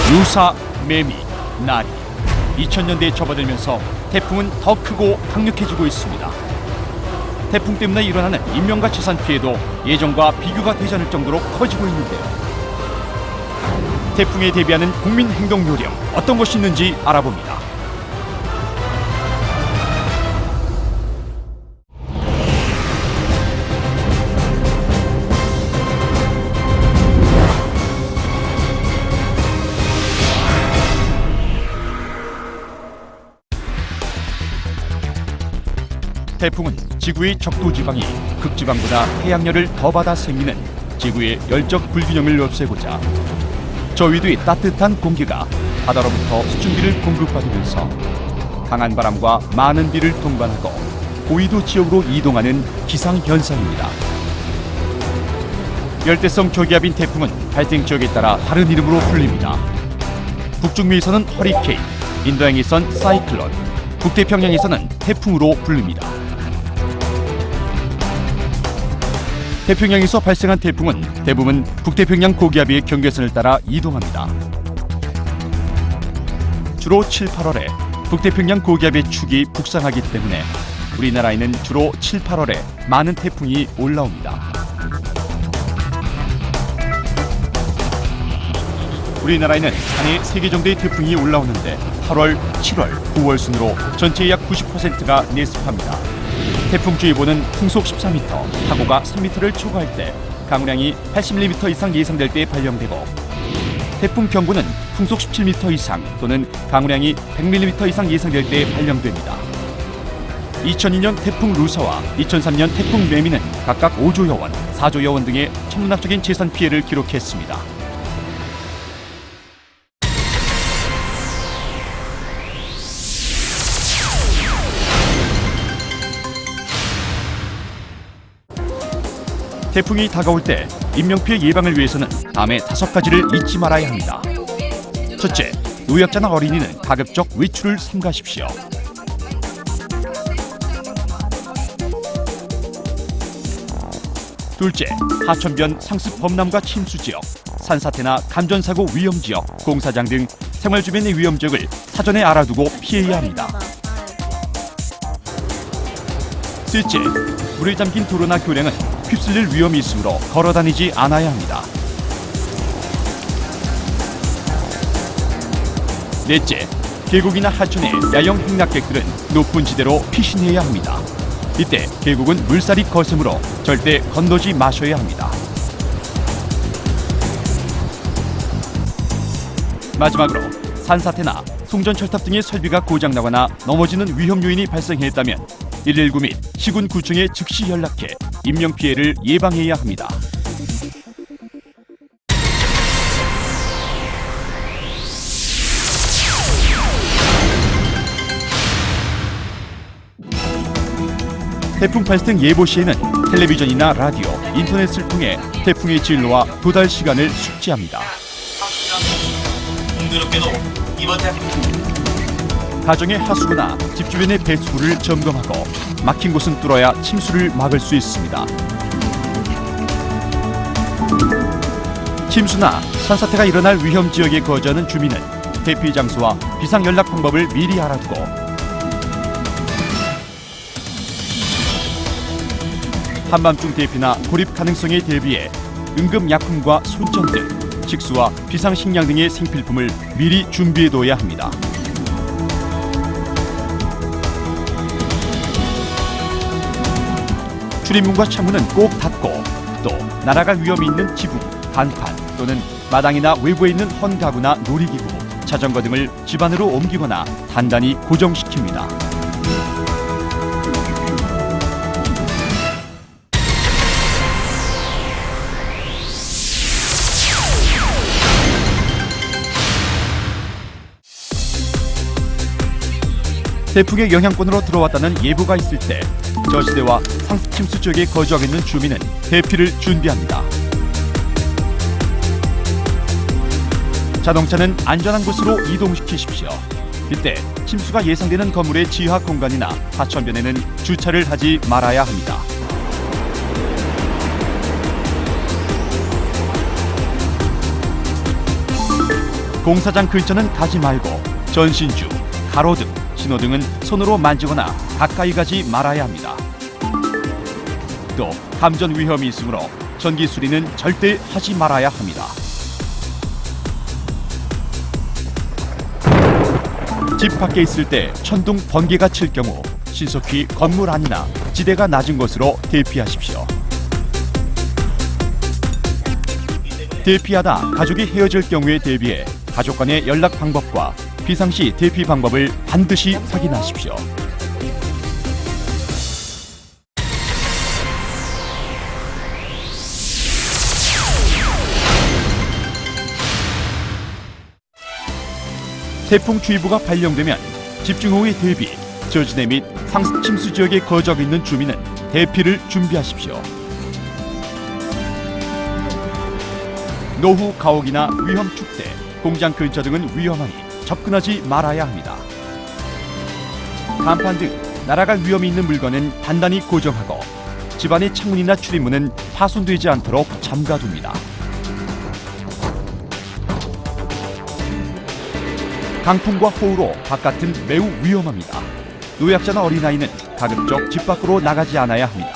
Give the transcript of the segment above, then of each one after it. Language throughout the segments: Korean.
루사, 매미, 나리. 2000년대에 접어들면서 태풍은 더 크고 강력해지고 있습니다. 태풍 때문에 일어나는 인명과 재산 피해도 예전과 비교가 되지 않을 정도로 커지고 있는데요. 태풍에 대비하는 국민 행동 요령 어떤 것이 있는지 알아봅니다. 태풍은 지구의 적도지방이 극지방보다 태양열을 더 받아 생기는 지구의 열적 불균형을 없애고자 저 위도의 따뜻한 공기가 바다로부터 수증기를 공급받으면서 강한 바람과 많은 비를 동반하고 고위도 지역으로 이동하는 기상현상입니다. 열대성 저기압인 태풍은 발생 지역에 따라 다른 이름으로 불립니다. 북중미에서는 허리케인, 인도양에선 사이클론, 북태평양에서는 태풍으로 부릅니다. 태평양에서 발생한 태풍은 대부분 북태평양 고기압의 경계선을 따라 이동합니다. 주로 7, 8월에 북태평양 고기압의 축이 북상하기 때문에 우리나라에는 주로 7, 8월에 많은 태풍이 올라옵니다. 우리나라에는 한 해 3개 정도의 태풍이 올라오는데 8월, 7월, 9월 순으로 전체의 약 90%가 내습합니다. 태풍주의보는 풍속 14m, 파고가 3m를 초과할 때 강우량이 80mm 이상 예상될 때 발령되고 태풍 경보는 풍속 17m 이상 또는 강우량이 100mm 이상 예상될 때 발령됩니다. 2002년 태풍 루사와 2003년 태풍 매미는 각각 5조여 원, 4조여 원 등의 천문학적인 재산 피해를 기록했습니다. 태풍이 다가올 때 인명피해 예방을 위해서는 다음에 5가지를 잊지 말아야 합니다. 첫째, 노약자나 어린이는 가급적 외출을 삼가십시오. 둘째, 하천변 상습 범람과 침수 지역, 산사태나 감전사고 위험 지역, 공사장 등 생활 주변의 위험 지역을 사전에 알아두고 피해야 합니다. 셋째, 물에 잠긴 도로나 교량은 휩쓸릴 위험이 있으므로 걸어다니지 않아야 합니다. 넷째, 계곡이나 하천에 야영 행락객들은 높은 지대로 피신해야 합니다. 이때 계곡은 물살이 거세므로 절대 건너지 마셔야 합니다. 마지막으로 산사태나 송전철탑 등의 설비가 고장나거나 넘어지는 위험 요인이 발생했다면 119 및 시군구청에 즉시 연락해 인명피해를 예방해야 합니다. 태풍 발생 예보 시에는 텔레비전이나 라디오, 인터넷을 통해 태풍의 진로와 도달 시간을 숙지합니다. 공교롭게도 이번 태풍 가정의 하수구나 집 주변의 배수구를 점검하고 막힌 곳은 뚫어야 침수를 막을 수 있습니다. 침수나 산사태가 일어날 위험 지역에 거주하는 주민은 대피 장소와 비상 연락 방법을 미리 알아두고 한밤중 대피나 고립 가능성에 대비해 응급약품과 손전 등 식수와 비상식량 등의 생필품을 미리 준비해둬야 합니다. 출입문과 창문은 꼭 닫고 또 날아갈 위험이 있는 지붕, 간판 또는 마당이나 외부에 있는 헌가구나 놀이기구, 자전거 등을 집 안으로 옮기거나 단단히 고정시킵니다. 태풍의 영향권으로 들어왔다는 예보가 있을 때 저지대와 상습 침수 지역에 거주하고 있는 주민은 대피를 준비합니다. 자동차는 안전한 곳으로 이동시키십시오. 이때 침수가 예상되는 건물의 지하 공간이나 하천변에는 주차를 하지 말아야 합니다. 공사장 근처는 가지 말고 전신주, 가로등, 신호등은 손으로 만지거나 가까이 가지 말아야 합니다. 또 감전 위험이 있으므로 전기 수리는 절대 하지 말아야 합니다. 집 밖에 있을 때 천둥, 번개가 칠 경우 신속히 건물 안이나 지대가 낮은 곳으로 대피하십시오. 대피하다 가족이 헤어질 경우에 대비해 가족 간의 연락 방법과 비상시 대피 방법을 반드시 확인하십시오. 태풍주의보가 발령되면 집중호우에 대비 저지대 및 상습 침수 지역에 거주하고 있는 주민은 대피를 준비하십시오. 노후 가옥이나 위험 축대, 공장 근처 등은 위험하니 접근하지 말아야 합니다. 간판 등 날아갈 위험이 있는 물건은 단단히 고정하고 집안의 창문이나 출입문은 파손되지 않도록 잠가둡니다. 강풍과 호우로 바깥은 매우 위험합니다. 노약자나 어린아이는 가급적 집 밖으로 나가지 않아야 합니다.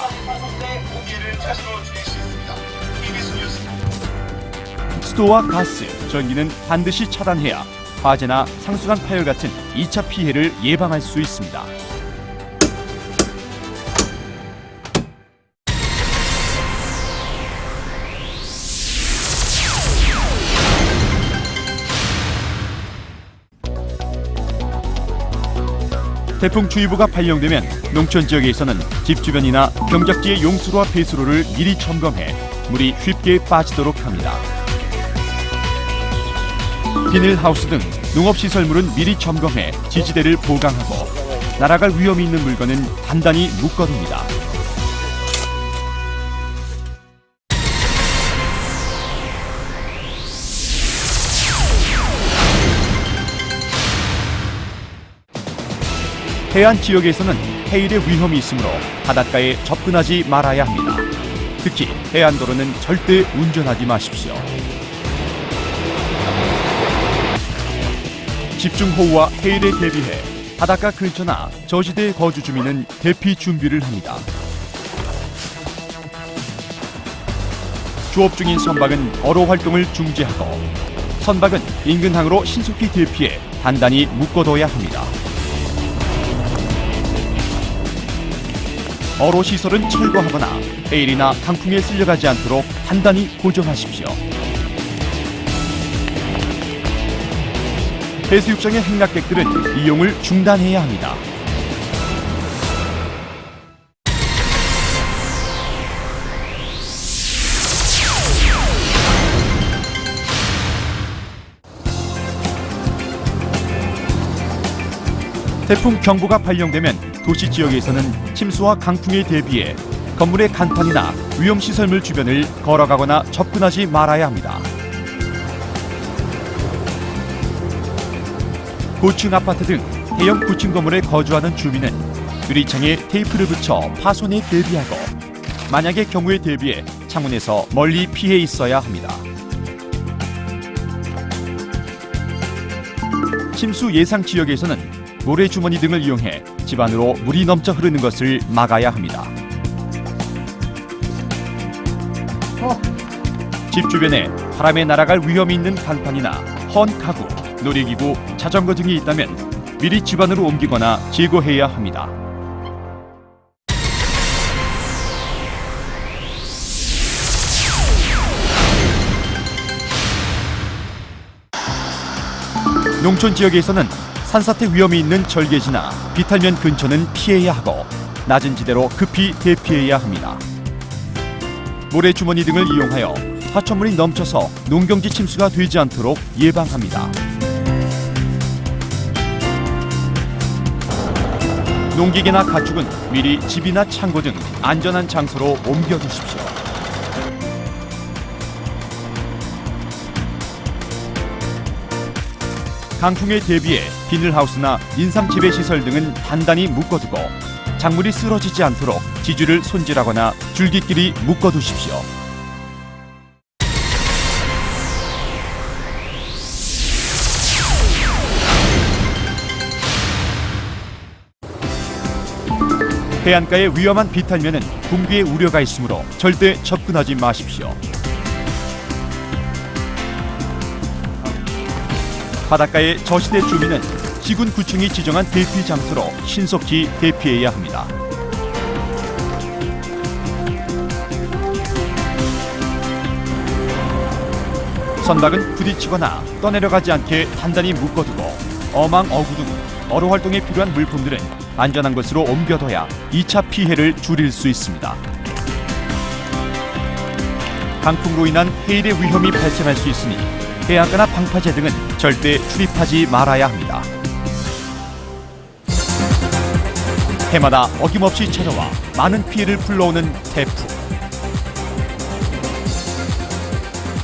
수도와 가스, 전기는 반드시 차단해야 화재나 상수관 파열 같은 2차 피해를 예방할 수 있습니다. 태풍주의보가 발령되면 농촌 지역에서는 집 주변이나 경작지의 용수로와 배수로를 미리 점검해 물이 쉽게 빠지도록 합니다. 비닐하우스 등 농업시설물은 미리 점검해 지지대를 보강하고 날아갈 위험이 있는 물건은 단단히 묶어둡니다. 해안 지역에서는 해일의 위험이 있으므로 바닷가에 접근하지 말아야 합니다. 특히 해안도로는 절대 운전하지 마십시오. 집중호우와 해일에 대비해 바닷가 근처나 저지대 거주 주민은 대피 준비를 합니다. 조업 중인 선박은 어로 활동을 중지하고 선박은 인근 항으로 신속히 대피해 단단히 묶어둬야 합니다. 어로 시설은 철거하거나 해일이나 강풍에 쓸려가지 않도록 단단히 고정하십시오. 해수욕장의 행락객들은 이용을 중단해야 합니다. 태풍 경보가 발령되면 도시 지역에서는 침수와 강풍에 대비해 건물의 간판이나 위험시설물 주변을 걸어가거나 접근하지 말아야 합니다. 고층 아파트 등 대형 고층 건물에 거주하는 주민은 유리창에 테이프를 붙여 파손에 대비하고 만약의 경우에 대비해 창문에서 멀리 피해 있어야 합니다. 침수 예상 지역에서는 모래주머니 등을 이용해 집 안으로 물이 넘쳐 흐르는 것을 막아야 합니다. 집 주변에 바람에 날아갈 위험이 있는 간판이나 헌 가구, 놀이기구, 자전거 등이 있다면 미리 집 안으로 옮기거나 제거해야 합니다. 농촌 지역에서는 산사태 위험이 있는 절개지나 비탈면 근처는 피해야 하고 낮은 지대로 급히 대피해야 합니다. 모래주머니 등을 이용하여 하천물이 넘쳐서 농경지 침수가 되지 않도록 예방합니다. 농기계나 가축은 미리 집이나 창고 등 안전한 장소로 옮겨두십시오. 강풍에 대비해 비닐하우스나 인삼 재배시설 등은 단단히 묶어두고 작물이 쓰러지지 않도록 지주를 손질하거나 줄기끼리 묶어두십시오. 해안가의 위험한 비탈면은 붕괴의 우려가 있으므로 절대 접근하지 마십시오. 바닷가의 저시대 주민은 시군구청이 지정한 대피 장소로 신속히 대피해야 합니다. 선박은 부딪히거나 떠내려가지 않게 단단히 묶어두고 어망, 어구 등 어로 활동에 필요한 물품들은 안전한 곳으로 옮겨둬야 2차 피해를 줄일 수 있습니다. 강풍으로 인한 해일의 위험이 발생할 수 있으니 해안가나 방파제 등은 절대 출입하지 말아야 합니다. 해마다 어김없이 찾아와 많은 피해를 불러오는 태풍.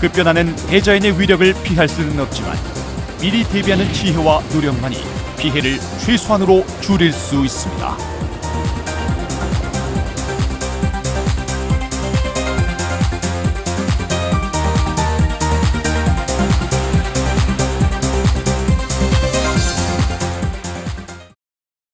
급변하는 대자연의 위력을 피할 수는 없지만 미리 대비하는 지혜와 노력만이 피해를 최소한으로 줄일 수 있습니다.